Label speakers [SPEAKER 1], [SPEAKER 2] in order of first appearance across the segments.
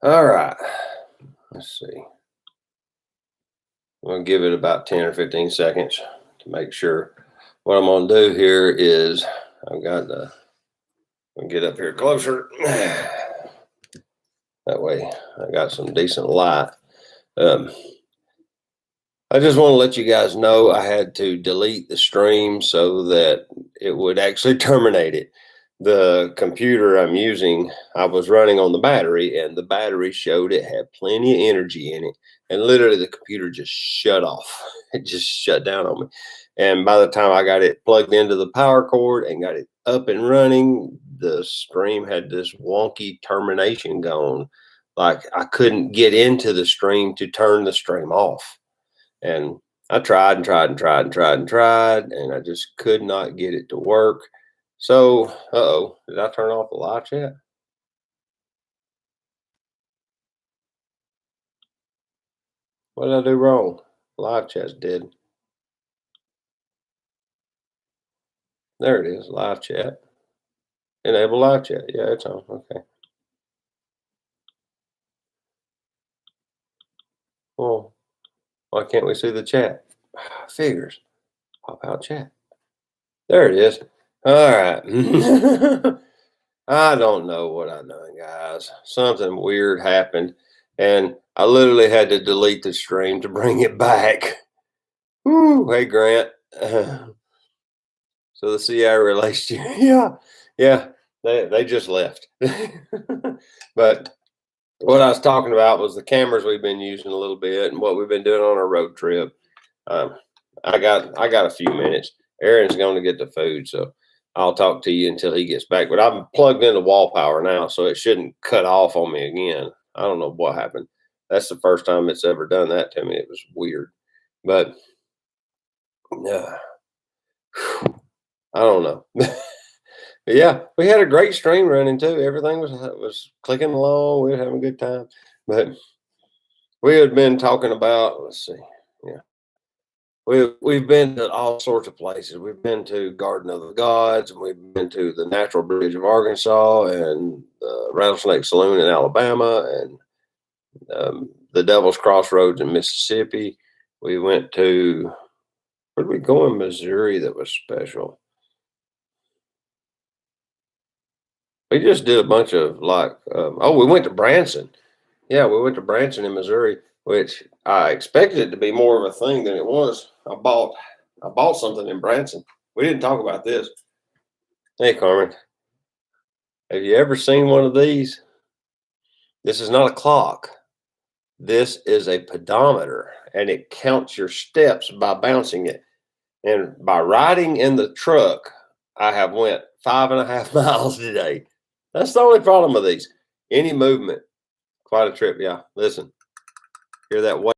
[SPEAKER 1] All right. Let's see. I'm going to give it about 10 or 15 seconds to make sure. What I'm going to do here is I've got to get up here closer. That way I got some decent light. Um, I just want to let you guys know I had to delete the stream so that it would actually terminate it. The computer I'm using, I was running on the battery, and the battery showed it had plenty of energy in it. And literally, the computer just shut off. It just shut down on me. And by the time I got it plugged into the power cord and got it up and running, the stream had this wonky termination going. Like I couldn't get into the stream to turn the stream off. And I tried and tried and tried and tried and tried, and I just could not get it to work. So, uh-oh, did I turn off the live chat? What did I do wrong? Live chat's dead. There it is, live chat. Enable live chat. Yeah, it's on. Okay. Well, why can't we see the chat? Figures. Pop out chat. There it is. All right. I don't know what I'm doing, guys. Something weird happened, and I literally had to delete the stream to bring it back. Woo, hey, Grant. So the CIA relates to you. Yeah, yeah. They just left. But what I was talking about was the cameras we've been using a little bit and what we've been doing on our road trip. Um, I got a few minutes. Aaron's going to get the food, so I'll talk to you until he gets back. But I'm plugged into wall power now, so it shouldn't cut off on me again. I don't know what happened. That's the first time it's ever done that to me. It was weird, but uh, I don't know. Yeah, we had a great stream running too. Everything was clicking along. We were having a good time, but we had been talking about. Let's see. Yeah. We've been to all sorts of places. We've been to Garden of the Gods, and we've been to the Natural Bridge of Arkansas, and the Rattlesnake Saloon in Alabama, and the Devil's Crossroads in Mississippi. We went to where did we go in Missouri that was special? We just did a bunch of we went to Branson. Yeah, we went to Branson in Missouri, which I expected it to be more of a thing than it was. I bought something in Branson. We didn't talk about this. Hey, Carmen, have you ever seen one of these? This is not a clock. This is a pedometer, and it counts your steps by bouncing it. And by riding in the truck, I have went 5.5 miles today. That's the only problem with these. Any movement, quite a trip. Yeah, listen, hear that weight?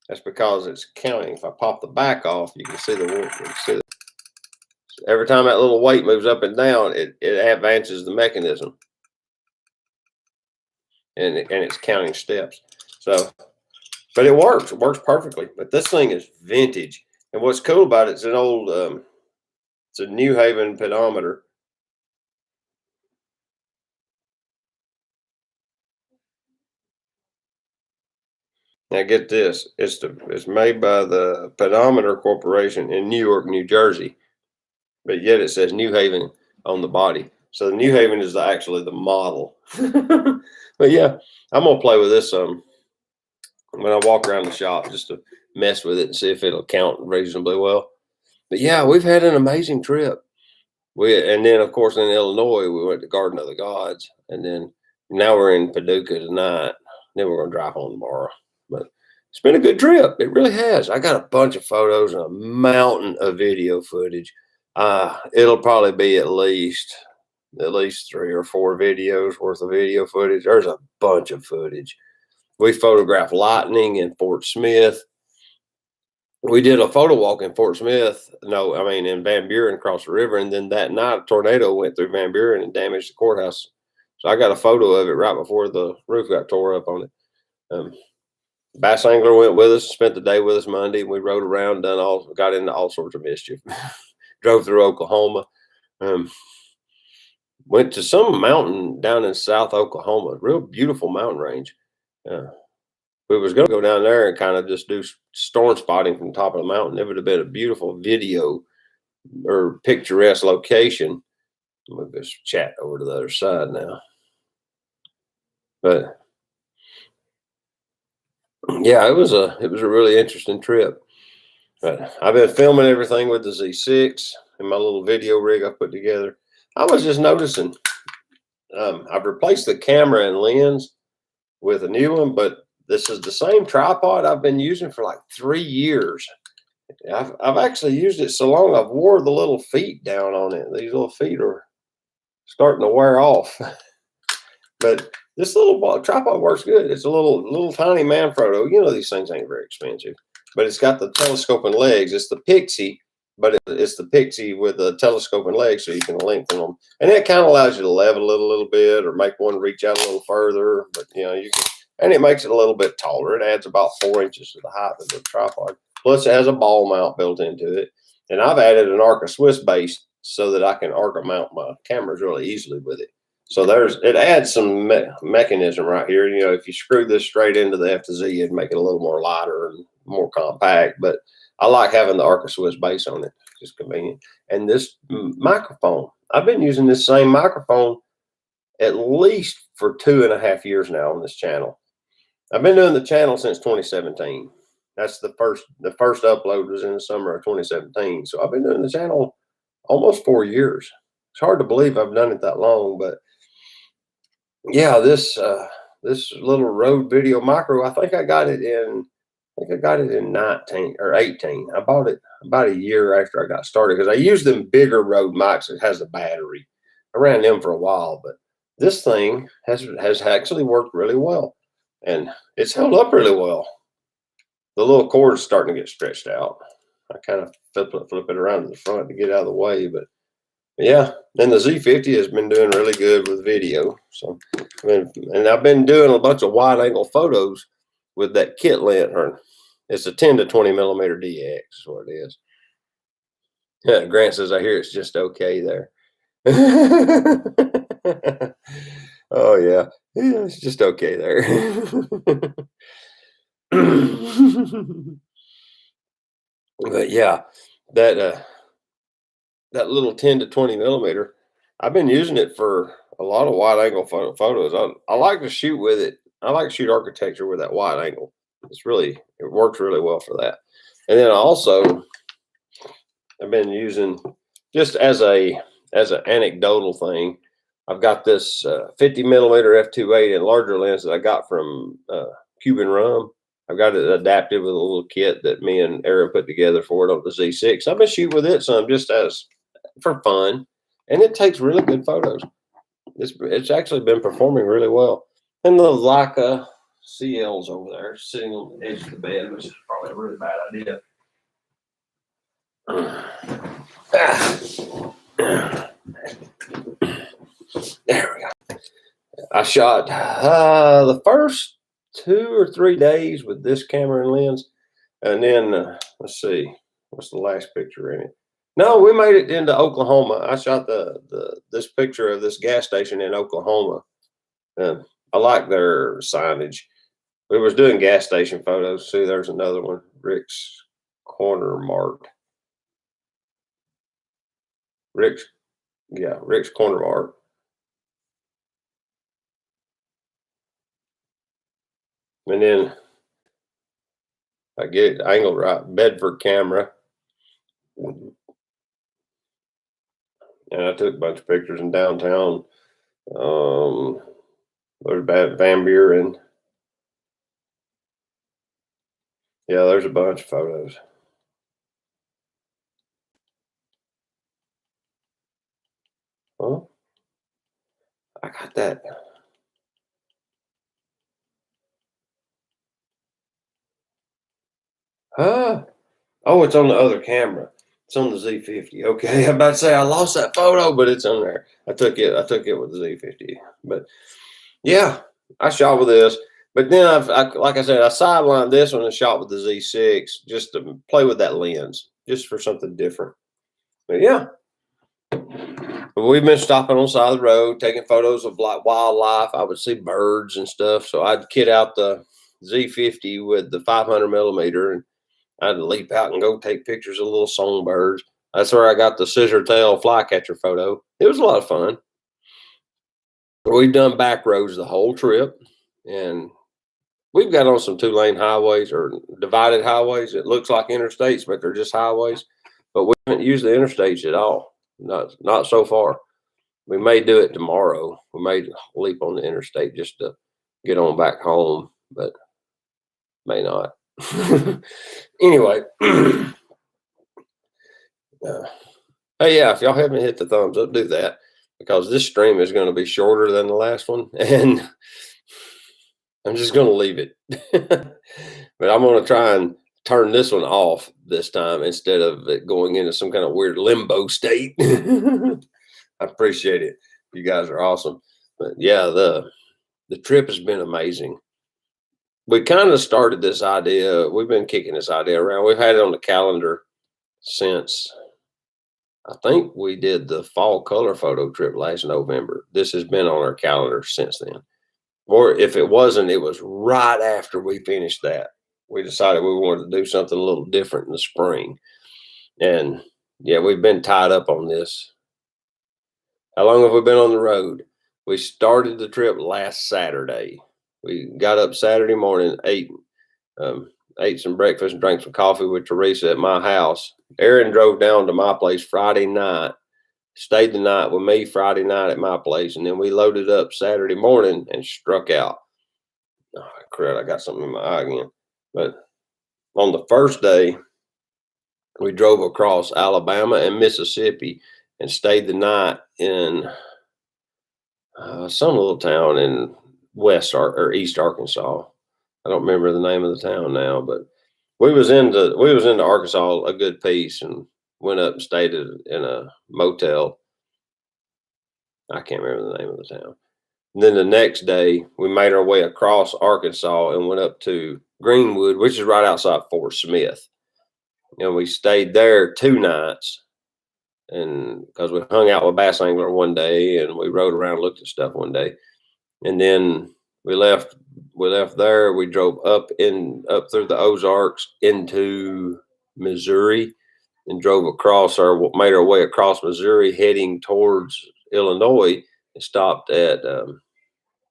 [SPEAKER 1] That's because it's counting. If I pop the back off, you can see every time that little weight moves up and down, it advances the mechanism, and it's counting steps. So, but it works. It works perfectly. But this thing is vintage, and what's cool about it, it's an old, it's a New Haven pedometer. Now get this: it's made by the Pedometer Corporation in New York, New Jersey, but yet it says New Haven on the body. So the New Haven is actually the model. But yeah, I'm gonna play with this when I walk around the shop just to mess with it and see if it'll count reasonably well. But yeah, we've had an amazing trip. And then of course in Illinois we went to Garden of the Gods, and then now we're in Paducah tonight. Then we're gonna drive home tomorrow. But it's been a good trip. It really has. I got a bunch of photos and a mountain of video footage. It'll probably be at least 3 or 4 videos worth of video footage. There's a bunch of footage. We photographed lightning in Fort Smith. We did a photo walk in Fort Smith. No, I mean in Van Buren across the river. And then that night, a tornado went through Van Buren and damaged the courthouse. So I got a photo of it right before the roof got tore up on it. Bass angler went with us, spent the day with us Monday. We rode around, got into all sorts of mischief. Drove through Oklahoma. Went to some mountain down in South Oklahoma, real beautiful mountain range. We was going to go down there and kind of just do storm spotting from the top of the mountain. It would have been a beautiful video or picturesque location. We'll just chat over to the other side now. But yeah, it was a really interesting trip. But I've been filming everything with the Z6 and my little video rig I put together. I was just noticing, I've replaced the camera and lens with a new one, but this is the same tripod I've been using for like 3 years. I've actually used it so long I've wore the little feet down on it. These little feet are starting to wear off. But this little tripod works good. It's a little tiny Manfrotto. You know, these things ain't very expensive, but it's got the telescoping legs. It's the Pixie, but it's the Pixie with the telescoping legs, so you can lengthen them, and it kind of allows you to level it a little bit or make one reach out a little further. But you know, you can, and it makes it a little bit taller. It adds about 4 inches to the height of the tripod. Plus, it has a ball mount built into it, and I've added an Arca Swiss base so that I can Arca mount my cameras really easily with it. So it adds some mechanism right here. You know, if you screw this straight into the F to Z, it'd make it a little more lighter and more compact. But I like having the Arca Swiss base on it. It's just convenient. And this microphone, I've been using this same microphone at least for 2.5 years now on this channel. I've been doing the channel since 2017. That's the first upload was in the summer of 2017. So I've been doing the channel almost 4 years. It's hard to believe I've done it that long, but yeah, this little Rode Video Micro, I think I got it in 19 or 18. I bought it about a year after I got started because I used them bigger Rode mics. It has a battery. I ran them for a while, but this thing has actually worked really well, and it's held up really well. The little cord is starting to get stretched out. I kind of flip it around to the front to get out of the way, but yeah. Then the Z50 has been doing really good with video. So, and I've been doing a bunch of wide angle photos with that kit lens. It's a 10 to 20 millimeter DX is what it is. Yeah, Grant says, I hear it's just okay there. Oh yeah, it's just okay there. But yeah, that little 10 to 20 millimeter, I've been using it for a lot of wide angle photos. I like to shoot with it. I like to shoot architecture with that wide angle. It works really well for that. And then also, I've been using, just as an anecdotal thing, I've got this 50 millimeter f2.8 and larger lens that I got from Cuban Rum. I've got it adapted with a little kit that me and Aaron put together for it on the Z6. I've been shooting with it some just as for fun, and it takes really good photos. It's actually been performing really well. And the Leica CL's over there sitting on the edge of the bed, which is probably a really bad idea. There we go. I shot the first 2 or 3 days with this camera and lens, and then let's see, what's the last picture in it? No, we made it into Oklahoma. I shot this picture of this gas station in Oklahoma. I like their signage. We was doing gas station photos. See, there's another one, Rick's Corner Mart. Rick's Corner Mart. And then I get it angled right, Bedford camera. And I took a bunch of pictures in downtown. There's Van Buren. Yeah, there's a bunch of photos. Oh, I got that. Oh, it's on the other camera. It's on the Z50. Okay, I'm about to say I lost that photo, but it's on there. I took it with the Z50. But yeah, I shot with this. But then like I said, I sidelined this one and shot with the Z6 just to play with that lens, just for something different. But yeah, But we've been stopping on the side of the road, taking photos of like wildlife. I would see birds and stuff. So I'd kit out the Z50 with the 500 millimeter, and I'd leap out and go take pictures of little songbirds. That's where I got the scissor tail flycatcher photo. It was a lot of fun. We've done back roads the whole trip, and we've got on some 2-lane highways or divided highways. It looks like interstates, but they're just highways. But we haven't used the interstates at all. Not so far. We may do it tomorrow. We may leap on the interstate just to get on back home, but may not. Anyway, hey, yeah, if y'all haven't hit the thumbs up, do that, because this stream is going to be shorter than the last one, and I'm just going to leave it. But I'm going to try and turn this one off this time instead of it going into some kind of weird limbo state. I appreciate it. You guys are awesome. But yeah, the trip has been amazing. We kind of started this idea. We've been kicking this idea around. We've had it on the calendar since, I think we did the fall color photo trip last November. This has been on our calendar since then. Or if it wasn't, it was right after we finished that. We decided we wanted to do something a little different in the spring. And yeah, we've been tied up on this. How long have we been on the road? We started the trip last Saturday. We got up Saturday morning, ate some breakfast and drank some coffee with Teresa at my house. Aaron drove down to my place Friday night, stayed the night with me Friday night at my place, and then we loaded up Saturday morning and struck out. Oh, crap, I got something in my eye again. But on the first day, we drove across Alabama and Mississippi and stayed the night in some little town in East Arkansas. I don't remember the name of the town now, but we was into Arkansas a good piece and went up and stayed in a motel. I can't remember the name of the town. And then the next day, we made our way across Arkansas and went up to Greenwood, which is right outside Fort Smith. And we stayed there 2 nights, and because we hung out with Bass Angler one day and we rode around and looked at stuff one day. And then we left there. We drove up through the Ozarks into Missouri and made our way across Missouri heading towards Illinois, and stopped at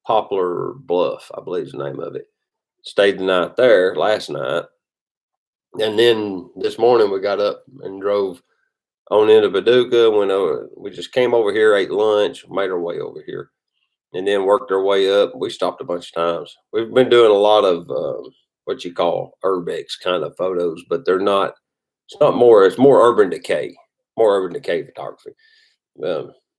[SPEAKER 1] Poplar Bluff, I believe is the name of it. Stayed the night there last night. And then this morning we got up and drove on into Paducah. We just came over here, ate lunch, made our way over here, and then worked our way up. We stopped a bunch of times. We've been doing a lot of what you call urbex kind of photos, but it's more urban decay photography.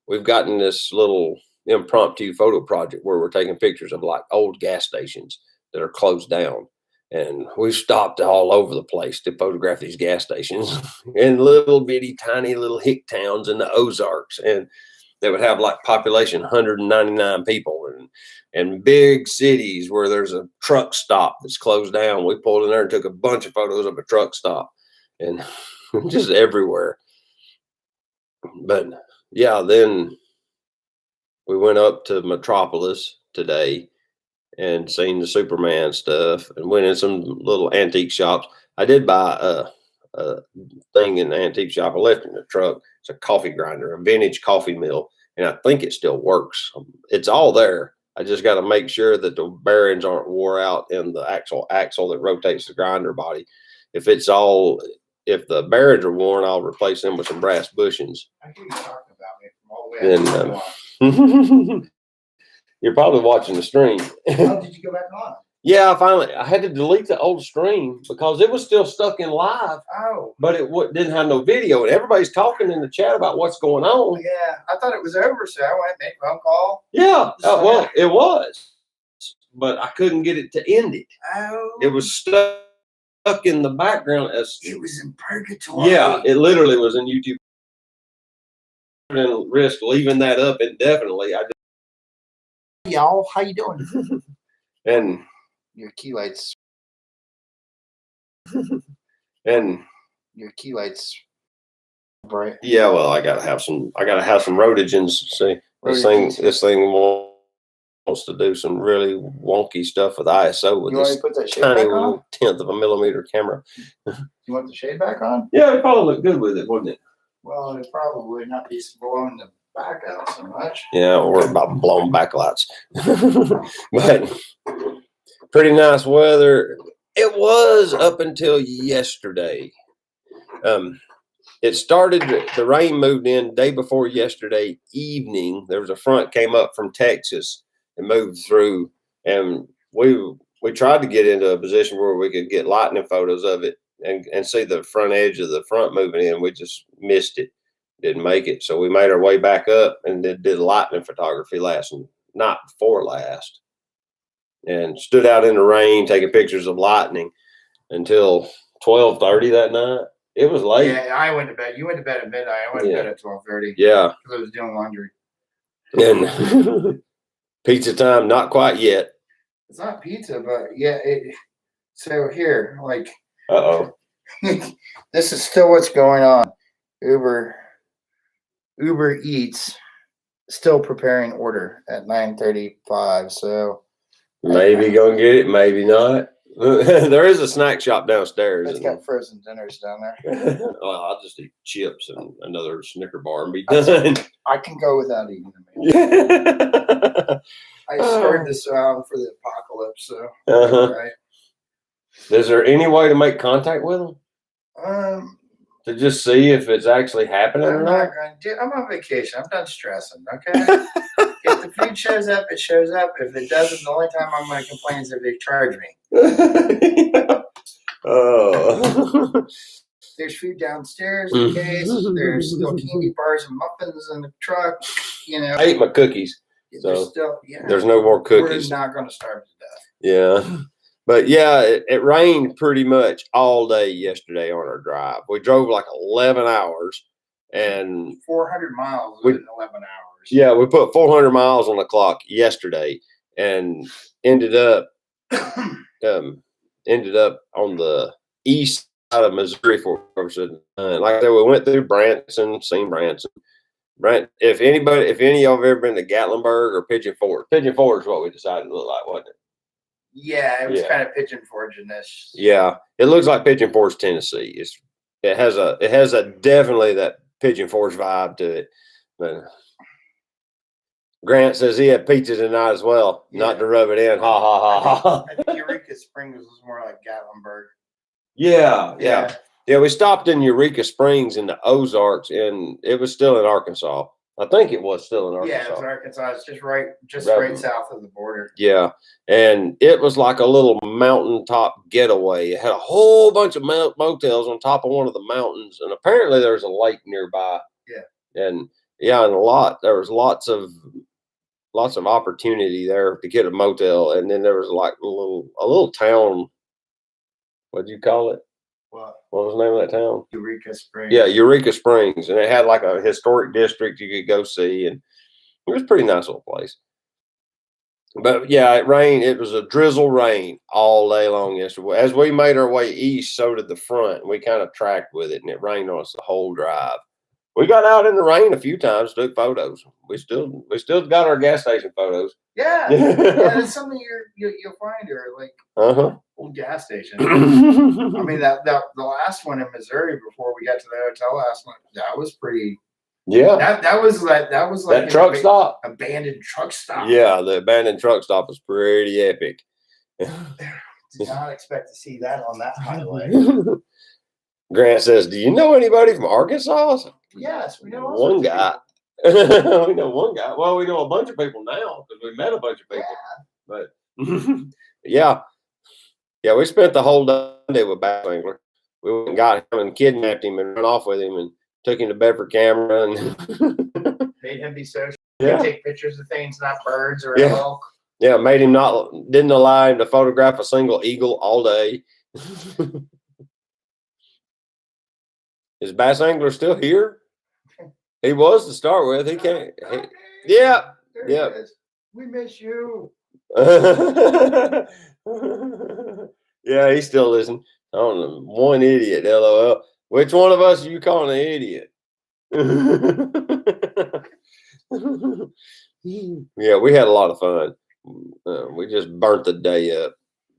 [SPEAKER 1] We've gotten this little impromptu photo project where we're taking pictures of like old gas stations that are closed down. And we've stopped all over the place to photograph these gas stations in little bitty, tiny little hick towns in the Ozarks. And they would have like population 199 people, and big cities where there's a truck stop that's closed down. We pulled in there and took a bunch of photos of a truck stop, and just everywhere. But yeah, then we went up to Metropolis today and seen the Superman stuff and went in some little antique shops. I did buy a thing in the antique shop. I left it in the truck. It's a coffee grinder, a vintage coffee mill, and I think it still works. It's all there. I just got to make sure that the bearings aren't wore out in the actual axle that rotates the grinder body. If the bearings are worn, I'll replace them with some brass bushings.
[SPEAKER 2] I hear you talking about me from all the way.
[SPEAKER 1] Then you're probably watching the stream.
[SPEAKER 2] How did you go back on?
[SPEAKER 1] Yeah, I had to delete the old stream because it was still stuck in live.
[SPEAKER 2] Oh.
[SPEAKER 1] But it didn't have no video, and everybody's talking in the chat about what's going on.
[SPEAKER 2] Yeah, I thought it was over, so I went and made a phone call.
[SPEAKER 1] Yeah, well, it was, but I couldn't get it to end it.
[SPEAKER 2] Oh.
[SPEAKER 1] It was stuck in the background.
[SPEAKER 2] It was in purgatory.
[SPEAKER 1] Yeah, it literally was in YouTube. I didn't risk leaving that up indefinitely.
[SPEAKER 2] Y'all, how you doing?
[SPEAKER 1] And
[SPEAKER 2] your key lights.
[SPEAKER 1] And
[SPEAKER 2] your key lights Right.
[SPEAKER 1] Yeah, well, I gotta have some rotogens. See, this thing wants to do some really wonky stuff with ISO with this
[SPEAKER 2] put that shade
[SPEAKER 1] tiny
[SPEAKER 2] back on?
[SPEAKER 1] little 1/10 of a millimeter camera.
[SPEAKER 2] You want the shade back on?
[SPEAKER 1] Yeah, it probably look good with it, wouldn't it?
[SPEAKER 2] Well, it probably would not be blowing the back out so much.
[SPEAKER 1] Yeah, don't worry about blown backlights. But pretty nice weather. It was up until yesterday. It started, the rain moved in day before yesterday evening. There was a front came up from Texas and moved through, and we tried to get into a position where we could get lightning photos of it and see the front edge of the front moving in. We just missed it, didn't make it. So we made our way back up and did lightning photography last night before last, and stood out in the rain taking pictures of lightning until 12:30 that night. It was late.
[SPEAKER 2] Yeah, I went to bed. You went to bed at midnight. I went to bed at 12:30.
[SPEAKER 1] Yeah.
[SPEAKER 2] Because I was doing laundry.
[SPEAKER 1] And pizza time, not quite yet.
[SPEAKER 2] It's not pizza, but yeah. So here, like.
[SPEAKER 1] Uh-oh.
[SPEAKER 2] This is still what's going on. Uber Eats still preparing order at 9:35. So
[SPEAKER 1] maybe gonna get it, maybe not. There is a snack shop downstairs.
[SPEAKER 2] It's got frozen dinners down there.
[SPEAKER 1] Well, I'll just eat chips and another Snicker bar and be done.
[SPEAKER 2] I can go without eating them.
[SPEAKER 1] Yeah.
[SPEAKER 2] I started this out for the apocalypse, so right.
[SPEAKER 1] Is there any way to make contact with them? To just see if it's actually happening or not?
[SPEAKER 2] I'm on vacation. I'm done stressing. Okay. If the food shows up, it shows up. If it doesn't, the only time I'm going to complain is if they charge me.
[SPEAKER 1] Oh.
[SPEAKER 2] There's food downstairs in case. There's still candy bars and muffins in the truck. You know,
[SPEAKER 1] I ate my cookies. So there's no more cookies.
[SPEAKER 2] We're not going to starve to death.
[SPEAKER 1] Yeah. But yeah, it rained pretty much all day yesterday on our drive. We drove like 11 hours and
[SPEAKER 2] 400 miles in 11 hours.
[SPEAKER 1] Yeah, we put 400 miles on the clock yesterday and ended up on the east side of Missouri for like I said, we went through Branson, seen Branson. If any of y'all have ever been to Gatlinburg or Pigeon Forge, Pigeon Forge is what we decided to look like, wasn't it?
[SPEAKER 2] Yeah, it was kind of Pigeon Forge-ish.
[SPEAKER 1] Yeah, it looks like Pigeon Forge, Tennessee. It has a definitely that Pigeon Forge vibe to it. But Grant says he had pizza tonight as well. Yeah. Not to rub it in. Ha ha ha ha.
[SPEAKER 2] I think Eureka Springs was more like Gatlinburg.
[SPEAKER 1] Yeah. We stopped in Eureka Springs in the Ozarks, and it was still in Arkansas. I think it was still in Arkansas.
[SPEAKER 2] Yeah, it's Arkansas. It's just right south of the border.
[SPEAKER 1] Yeah, and it was like a little mountaintop getaway. It had a whole bunch of motels on top of one of the mountains, and apparently there's a lake nearby.
[SPEAKER 2] Yeah,
[SPEAKER 1] and there was lots of opportunity there to get a motel, and then there was like a little town. What'd you call it? What was the name of that town?
[SPEAKER 2] Eureka Springs.
[SPEAKER 1] Yeah, Eureka Springs. And it had like a historic district you could go see. And it was a pretty nice little place. But yeah, it rained. It was a drizzle rain all day long yesterday. As we made our way east, so did the front. We kind of tracked with it, and it rained on us the whole drive. We got out in the rain a few times, took photos. We still got our gas station photos.
[SPEAKER 2] Yeah, it's something you'll find here, like old gas station. I mean that the last one in Missouri before we got to the hotel last night, that was pretty.
[SPEAKER 1] Yeah,
[SPEAKER 2] that was like
[SPEAKER 1] that truck stop,
[SPEAKER 2] abandoned truck stop.
[SPEAKER 1] Yeah, the abandoned truck stop was pretty epic.
[SPEAKER 2] Did not expect to see that on that highway.
[SPEAKER 1] Grant says, "Do you know anybody from Arkansas?"
[SPEAKER 2] Yes, we know
[SPEAKER 1] one guy. We know one guy. Well, we know a bunch of people now because we met a bunch of people. Yeah. But yeah, we spent the whole day with Bass Angler. We went and got him and kidnapped him and ran off with him and took him to Bedford camera and
[SPEAKER 2] made him be social. Yeah. Take pictures of things, not birds or elk.
[SPEAKER 1] Yeah, didn't allow him to photograph a single eagle all day. Is Bass Angler still here? He was to start with. He can't. Yeah.
[SPEAKER 2] We miss you.
[SPEAKER 1] Yeah, he's still listening. I don't know. One idiot. LOL. Which one of us are you calling an idiot? Yeah, we had a lot of fun. We just burnt the day up,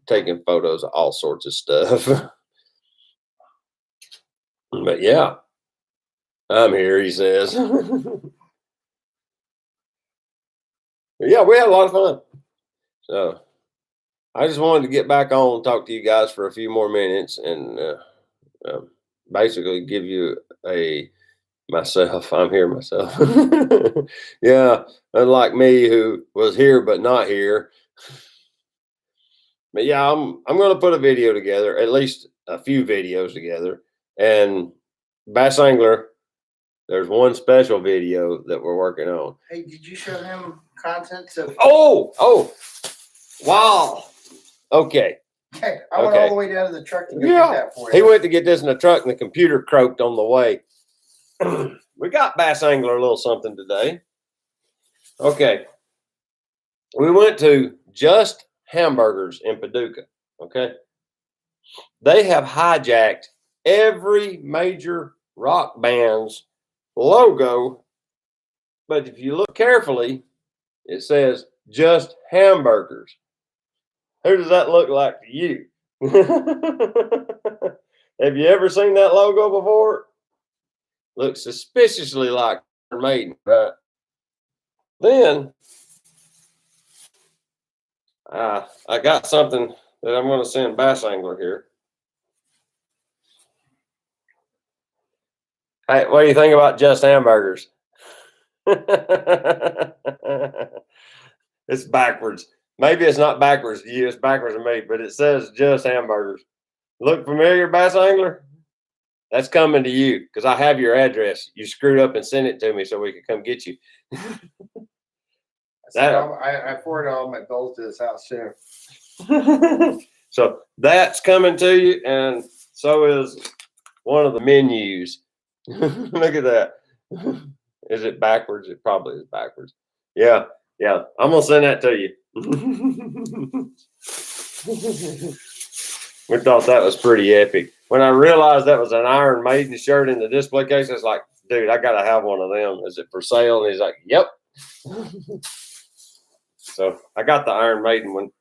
[SPEAKER 1] taking photos of all sorts of stuff. But yeah, I'm here, he says. Yeah, we had a lot of fun. So I just wanted to get back on and talk to you guys for a few more minutes and basically give you a myself. I'm here myself. Yeah, unlike me who was here but not here. But yeah, I'm going to put a video together, at least a few videos together. And Bass Angler, there's one special video that we're working on.
[SPEAKER 2] Hey, did you show him contents of?
[SPEAKER 1] Oh, wow. Okay.
[SPEAKER 2] Hey, I went all the way down to the truck to go get that for you.
[SPEAKER 1] He went to get this in the truck, and the computer croaked on the way. We got Bass Angler a little something today. Okay. We went to Just Hamburgers in Paducah. Okay. They have hijacked every major rock band's logo, but if you look carefully, it says Just Hamburgers. Who does that look like to you? Have you ever seen that logo before? Looks suspiciously like Iron Maiden, right? Then I got something that I'm going to send Bass Angler here. Hey, what do you think about Just Hamburgers? It's backwards. Maybe it's not backwards to you, it's backwards to me, but it says Just Hamburgers. Look familiar, Bass Angler? That's coming to you because I have your address. You screwed up and sent it to me so we could come get you.
[SPEAKER 2] I forwarded all my bills to his house too.
[SPEAKER 1] So that's coming to you, and so is one of the menus. Look at that. Is it backwards? It probably is backwards. Yeah. I'm gonna send that to you. We thought that was pretty epic. When I realized that was an Iron Maiden shirt in the display case, I was like, dude, I gotta have one of them. Is it for sale? And he's like, yep. So I got the Iron Maiden one.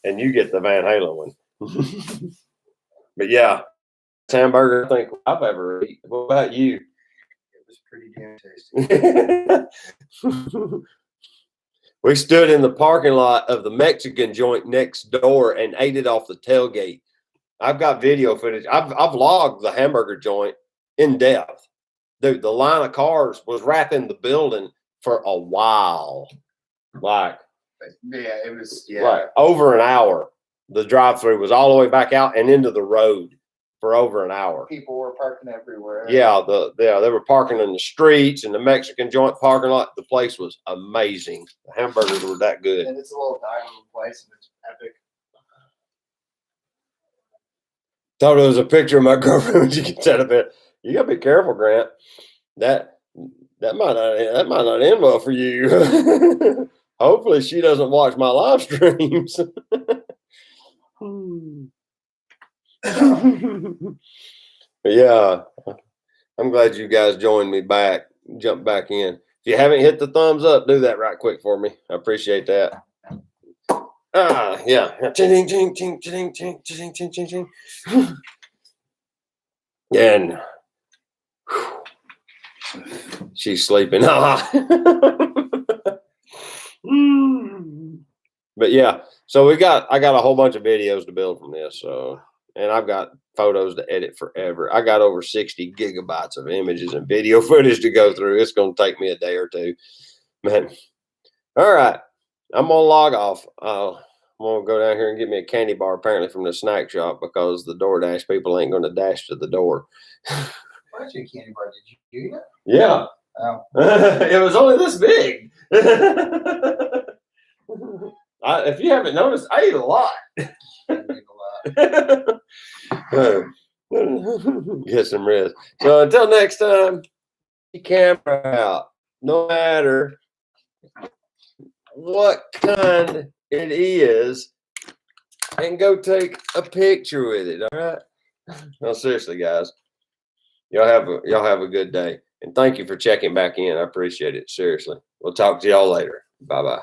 [SPEAKER 1] And you get the Van Halen one. But yeah, hamburger I think I've ever eaten. What about you?
[SPEAKER 2] It was pretty damn tasty.
[SPEAKER 1] We stood in the parking lot of the Mexican joint next door and ate it off the tailgate. I've got video footage. I've vlogged the hamburger joint in depth. Dude, the line of cars was wrapping the building for a while. Like,
[SPEAKER 2] yeah, it was
[SPEAKER 1] like over an hour. The drive-through was all the way back out and into the road for over an hour.
[SPEAKER 2] People were parking everywhere.
[SPEAKER 1] Yeah, they were parking in the streets and the Mexican joint parking lot. The place was amazing. The hamburgers were that good.
[SPEAKER 2] And it's a little dining place, and it's epic.
[SPEAKER 1] Thought it was a picture of my girlfriend when she gets out of bed. You gotta be careful, Grant. That might not end well for you. Hopefully, she doesn't watch my live streams. But yeah, I'm glad you guys joined me back, jumped back in. If you haven't hit the thumbs up, do that right quick for me. I appreciate that. Yeah. Ching, ching, ching, ching, ching, ching, ching, ching, ching. And she's sleeping. But yeah, so I got a whole bunch of videos to build from this. So, and I've got photos to edit forever. I got over 60 gigabytes of images and video footage to go through. It's going to take me a day or two, man. All right, I'm gonna log off. I'm gonna go down here and get me a candy bar, apparently from the snack shop, because the DoorDash people ain't gonna dash to the door.
[SPEAKER 2] What's your candy bar? Did you eat it?
[SPEAKER 1] Yeah.
[SPEAKER 2] Oh.
[SPEAKER 1] It was only this big. If you haven't noticed, I eat a lot. Get some rest. So until next time, keep the camera out. No matter what kind it is, and go take a picture with it. All right. No, seriously, guys. Y'all have a good day. And thank you for checking back in. I appreciate it. Seriously. We'll talk to y'all later. Bye-bye.